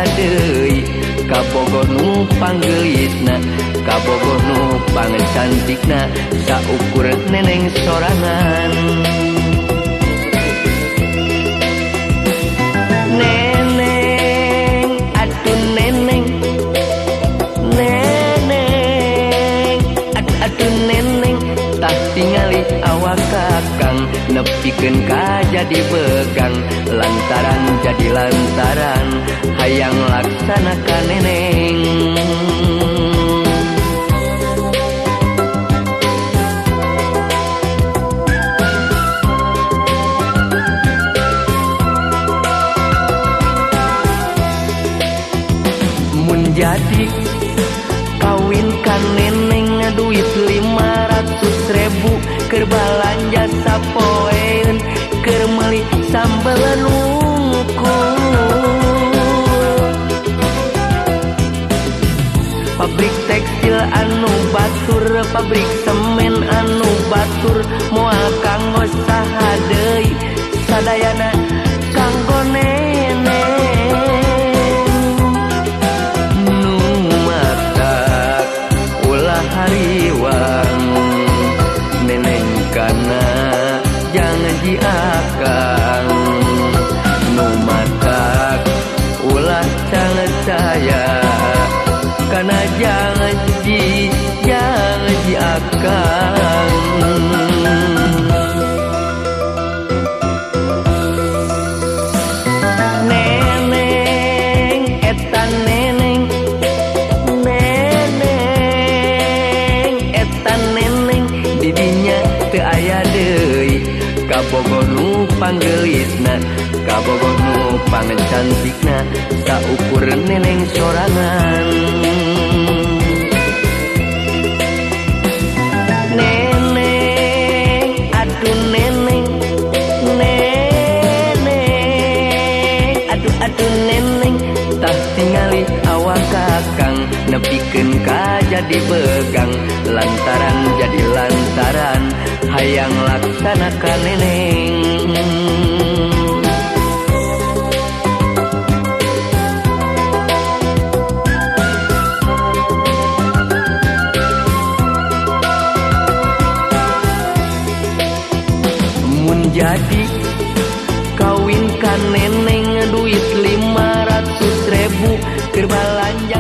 aya deui kabogoh nu panggeulisna kabogoh nu pancantikna saukur neneng sorangan neneng atuh neneng neneng atuh neneng tah tingali awak kakang nepikeun ka jadi begang lantaran jadi lantaran hayang laksanakan neneng mun jadi kawinkan neneng duit 500.000 keur balanja sapoeun keur meuli sambel nungkul pabrik tekstil anu batur pabrik semen anu batur moal kanggo saha deui sadayana kanggo neneng nu matak ulah hariwang neneng kana jangan jiakang nu matak ulah canget saya kana jangan jiakang neneng eta neneng neneng eta neneng didinya teu aya deui kabogoh nu panggeulisna kabogoh nu pancantikna saukur neneng sorangan neneng aduh neneng neneng aduh neneng tah tingali awak kakang nepikeun ka jadi begang lantaran jadi lantaran hayang laksanakan neneng mun jadi kawinkan neneng duit 500.000 keur balanja